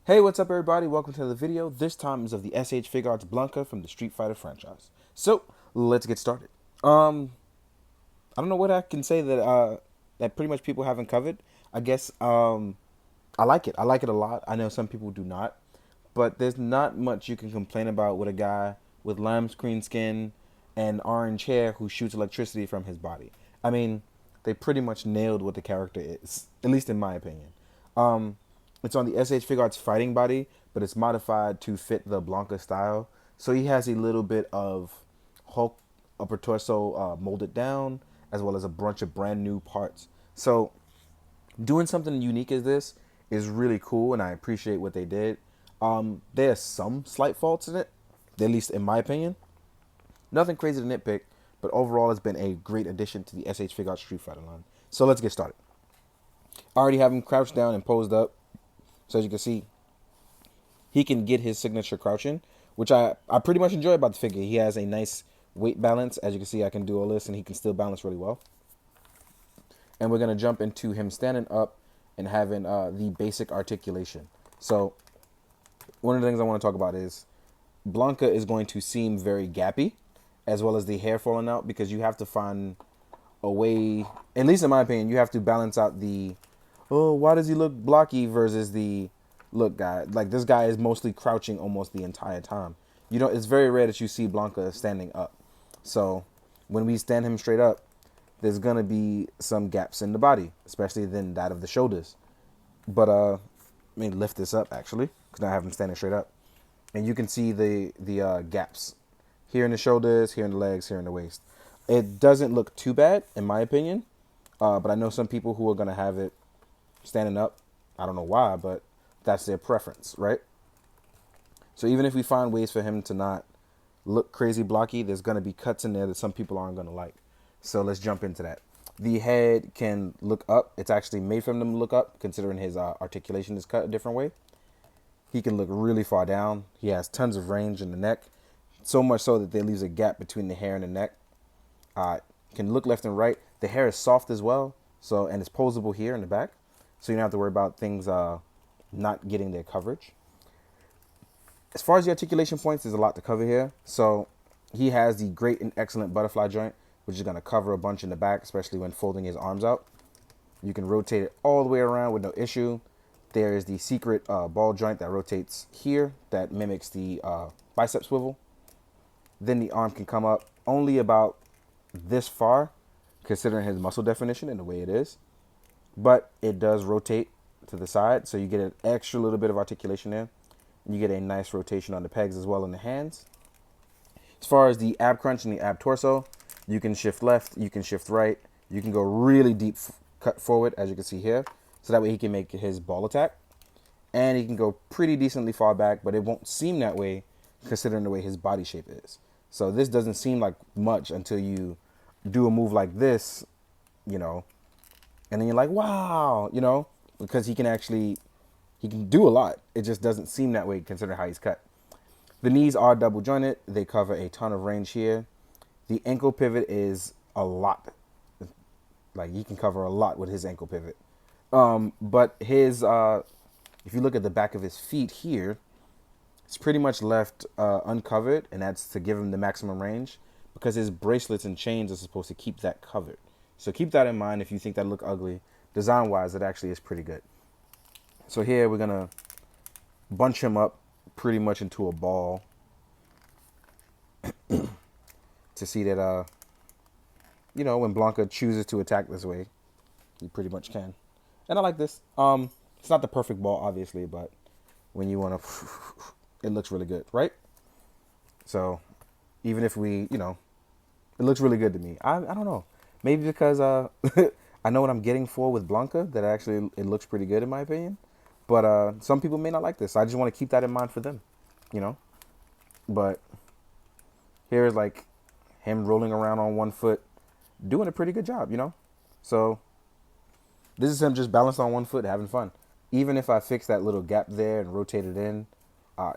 Hey, what's up everybody? Welcome to the video. This time is of the SH Figuarts Blanka from the Street Fighter franchise. So, let's get started. I don't know what I can say that pretty much people haven't covered. I guess I like it. I like it a lot. I know some people do not, but there's not much you can complain about with a guy with lime green skin and orange hair who shoots electricity from his body. I mean, they pretty much nailed what the character is, at least in my opinion. Um, it's on the SH Figuarts fighting body, but it's modified to fit the Blanka style. So he has a little bit of Hulk upper torso molded down, as well as a bunch of brand new parts. So doing something unique as this is really cool, and I appreciate what they did. There's some slight faults in it, at least in my opinion. Nothing crazy to nitpick, but overall it's been a great addition to the SH Figuarts Street Fighter line. So let's get started. I already have him crouched down and posed up. So as you can see, he can get his signature crouching, which I pretty much enjoy about the figure. He has a nice weight balance. As you can see, I can do all this and he can still balance really well. And we're going to jump into him standing up and having the basic articulation. So one of the things I want to talk about is Blanka is going to seem very gappy, as well as the hair falling out, because you have to find a way, at least in my opinion, you have to balance out the, oh, why does he look blocky versus the, look, guy, like this guy is mostly crouching almost the entire time. You know, it's very rare that you see Blanka standing up. So when we stand him straight up, there's going to be some gaps in the body, especially than that of the shoulders. But let me lift this up actually, because now I have him standing straight up. And you can see the gaps here in the shoulders, here in the legs, here in the waist. It doesn't look too bad, in my opinion. But I know some people who are going to have it standing up. I don't know why, but that's their preference, right? So even if we find ways for him to not look crazy blocky, there's going to be cuts in there that some people aren't going to like. So let's jump into that. The head can look up. It's actually made for him to look up, considering his articulation is cut a different way. He can look really far down. He has tons of range in the neck, so much so that there leaves a gap between the hair and the neck. Can look left and right. The hair is soft as well, so, and it's posable here in the back, so you don't have to worry about things not getting their coverage. As far as the articulation points, there's a lot to cover here. So he has the great and excellent butterfly joint, which is going to cover a bunch in the back, especially when folding his arms out. You can rotate it all the way around with no issue. There is the secret ball joint that rotates here that mimics the bicep swivel. Then the arm can come up only about this far, considering his muscle definition and the way it is. But it does rotate to the side, so you get an extra little bit of articulation there. You get a nice rotation on the pegs as well in the hands. As far as the ab crunch and the ab torso, you can shift left, you can shift right, you can go really deep cut forward, as you can see here. So that way he can make his ball attack. And he can go pretty decently far back, but it won't seem that way considering the way his body shape is. So this doesn't seem like much until you do a move like this, you know, and then you're like, wow, you know, because he can do a lot. It just doesn't seem that way considering how he's cut. The knees are double jointed. They cover a ton of range here. The ankle pivot is a lot. Like he can cover a lot with his ankle pivot. But his, if you look at the back of his feet here, it's pretty much left uncovered, and that's to give him the maximum range because his bracelets and chains are supposed to keep that covered. So keep that in mind if you think that look ugly. Design-wise, it actually is pretty good. So here we're going to bunch him up pretty much into a ball to see that, you know, when Blanka chooses to attack this way, he pretty much can. And I like this. It's not the perfect ball, obviously, but when you want to, it looks really good, right? So even if we, you know, it looks really good to me. I don't know. Maybe because I know what I'm getting for with Blanka, that actually it looks pretty good in my opinion. But some people may not like this. I just want to keep that in mind for them, you know. But here's like him rolling around on one foot, doing a pretty good job, you know. So this is him just balanced on one foot, having fun. Even if I fix that little gap there and rotate it in,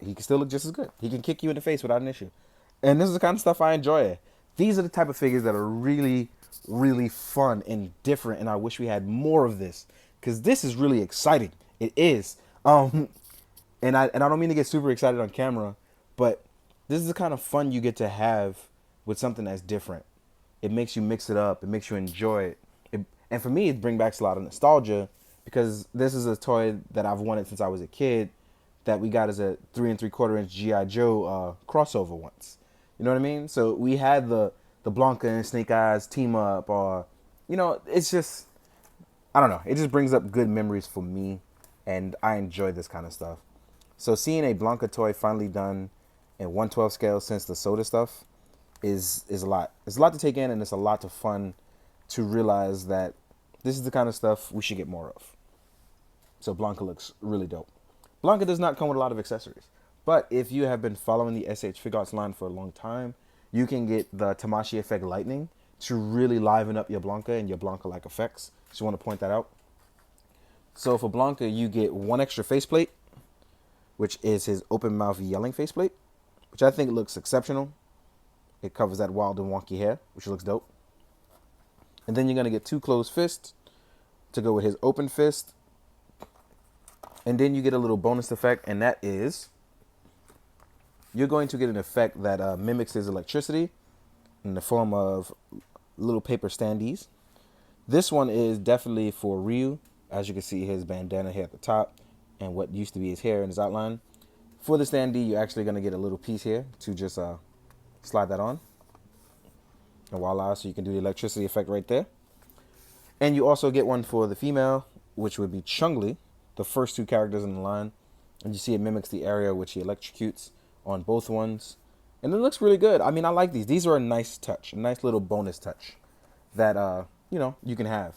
he can still look just as good. He can kick you in the face without an issue. And this is the kind of stuff I enjoy. These are the type of figures that are really, really fun and different, and I wish we had more of this because this is really exciting. It is. And I don't mean to get super excited on camera, but this is the kind of fun you get to have with something that's different. It makes you mix it up. It makes you enjoy it. And for me, it brings back a lot of nostalgia because this is a toy that I've wanted since I was a kid. That we got as a 3 3/4 inch GI Joe crossover once. You know what I mean? So we had the Blanka and Snake Eyes team up, or it's just I don't know. It just brings up good memories for me, and I enjoy this kind of stuff. So seeing a Blanka toy finally done in 1/12 scale since the soda stuff is a lot. It's a lot to take in, and it's a lot of fun to realize that this is the kind of stuff we should get more of. So Blanka looks really dope. Blanka does not come with a lot of accessories, but if you have been following the SH Figuarts line for a long time, you can get the Tamashii effect lightning to really liven up your Blanka and your Blanka-like effects. Just want to point that out. So for Blanka, you get one extra faceplate, which is his open mouth yelling faceplate, which I think looks exceptional. It covers that wild and wonky hair, which looks dope. And then you're going to get two closed fists to go with his open fist. And then you get a little bonus effect, and that is you're going to get an effect that mimics his electricity in the form of little paper standees. This one is definitely for Ryu. As you can see, his bandana here at the top and what used to be his hair in his outline. For the standee, you're actually going to get a little piece here to just slide that on. And voila, so you can do the electricity effect right there. And you also get one for the female, which would be Chun-Li, the first two characters in the line. And you see it mimics the area which he electrocutes on both ones. And it looks really good. I mean, I like these. These are a nice touch, a nice little bonus touch that, you can have.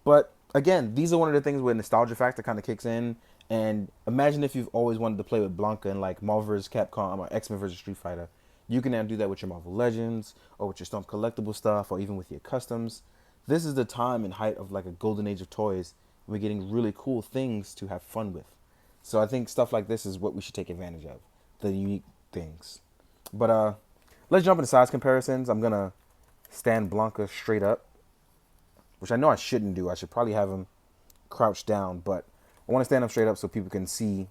But again, these are one of the things where nostalgia factor kind of kicks in. And imagine if you've always wanted to play with Blanka in like Marvel vs. Capcom or X-Men vs. Street Fighter. You can now do that with your Marvel Legends or with your Stomp collectible stuff or even with your customs. This is the time and height of like a golden age of toys. We're getting really cool things to have fun with. So I think stuff like this is what we should take advantage of. The unique things. But let's jump into size comparisons. I'm going to stand Blanka straight up, which I know I shouldn't do. I should probably have him crouched down, but I want to stand up straight up so people can see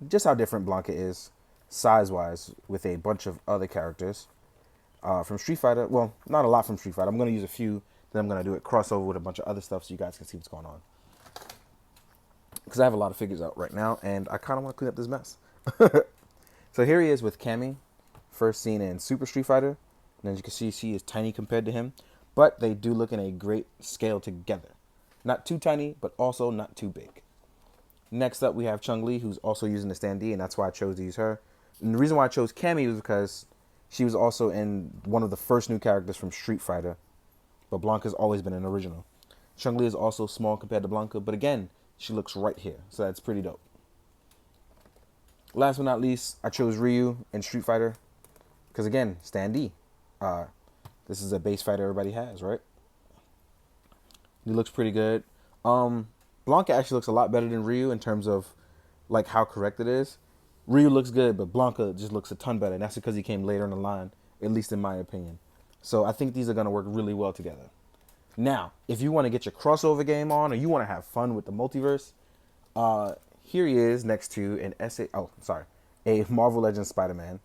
just how different Blanka is size-wise with a bunch of other characters from Street Fighter. Well, not a lot from Street Fighter. I'm going to use a few, then I'm going to do it crossover with a bunch of other stuff so you guys can see what's going on. Because I have a lot of figures out right now, and I kind of want to clean up this mess. So here he is with Cammy, first seen in Super Street Fighter. And as you can see, she is tiny compared to him, but they do look in a great scale together. Not too tiny, but also not too big. Next up, we have Chun-Li, who's also using the standee, and that's why I chose to use her. And the reason why I chose Cammy was because she was also in one of the first new characters from Street Fighter, but Blanka's always been an original. Chun-Li is also small compared to Blanka, but again, she looks right here, so that's pretty dope. Last but not least, I chose Ryu in Street Fighter, because again, standee. This is a base fighter everybody has, right? He looks pretty good. Blanka actually looks a lot better than Ryu in terms of like how correct it is. Ryu looks good, but Blanka just looks a ton better, and that's because he came later in the line, at least in my opinion. So I think these are going to work really well together. Now, if you want to get your crossover game on, or you want to have fun with the multiverse, here he is next to a Marvel Legends Spider-Man.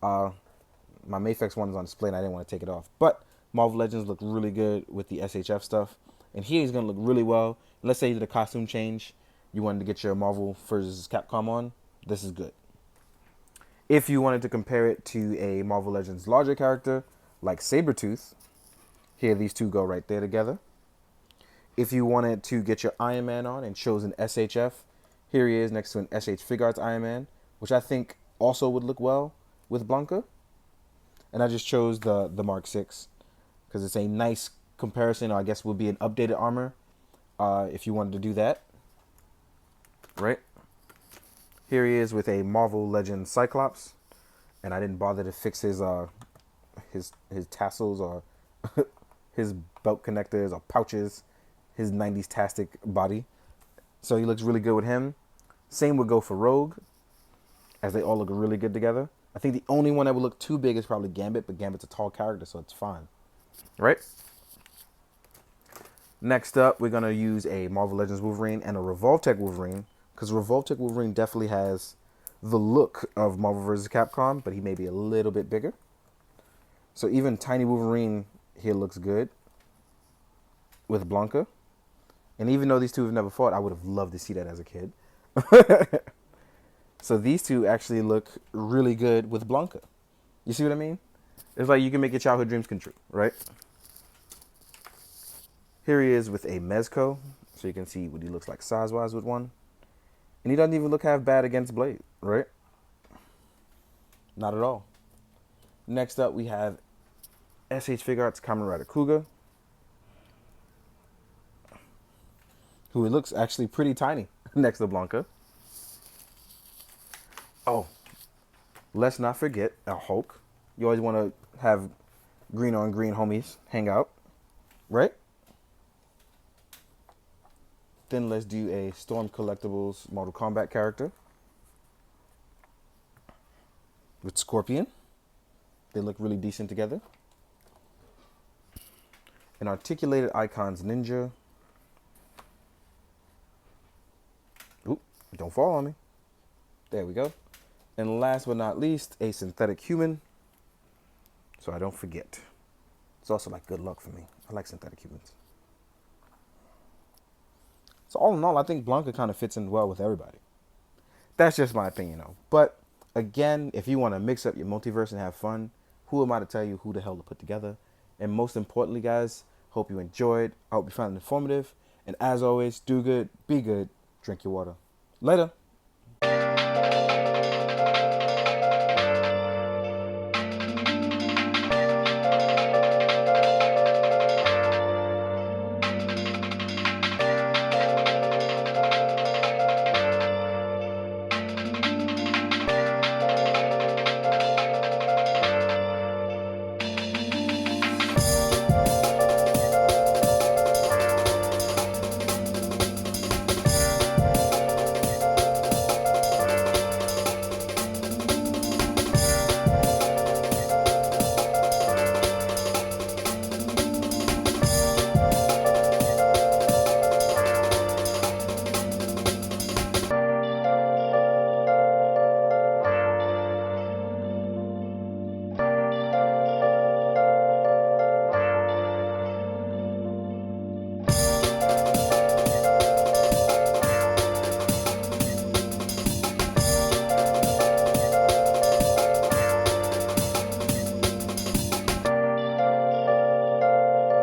My Mayfex one is on display, and I didn't want to take it off. But Marvel Legends look really good with the SHF stuff. And here he's going to look really well. Let's say you did a costume change. You wanted to get your Marvel vs. Capcom on. This is good. If you wanted to compare it to a Marvel Legends larger character, like Sabretooth, here these two go right there together. If you wanted to get your Iron Man on and chose an SHF, here he is next to an SH Figuarts Iron Man, which I think also would look well with Blanka. And I just chose the Mark 6 because it's a nice comparison, or I guess would be an updated armor if you wanted to do that. Right? Here he is with a Marvel Legends Cyclops, and I didn't bother to fix his tassels or his belt connectors or pouches, his 90s tastic body. So he looks really good with him. Same would go for Rogue, as they all look really good together. I think the only one that would look too big is probably Gambit, but Gambit's a tall character, so it's fine. Right? Next up, we're going to use a Marvel Legends Wolverine and a Revoltech Wolverine, Because Revoltech Wolverine definitely has the look of Marvel vs. Capcom, but he may be a little bit bigger. So even Tiny Wolverine here looks good with Blanka. And even though these two have never fought, I would have loved to see that as a kid. So these two actually look really good with Blanka. You see what I mean? It's like you can make your childhood dreams come true, right? Here he is with a Mezco, so you can see what he looks like size-wise with one. And he doesn't even look half bad against Blade, right? Not at all. Next up, we have SH Figuarts Kamen Rider Kuga, who looks actually pretty tiny next to Blanka. Oh, let's not forget a Hulk. You always want to have green on green homies hang out, right? Then let's do a Storm Collectibles Mortal Kombat character with Scorpion. They look really decent together. An Articulated Icons Ninja. Oop, don't fall on me. There we go. And last but not least, a Synthetic Human. So I don't forget. It's also like good luck for me. I like synthetic humans. So all in all, I think Blanka kind of fits in well with everybody. That's just my opinion, though. But again, if you want to mix up your multiverse and have fun, who am I to tell you who the hell to put together? And most importantly, guys, hope you enjoyed. I hope you found it informative. And as always, do good, be good, drink your water. Later.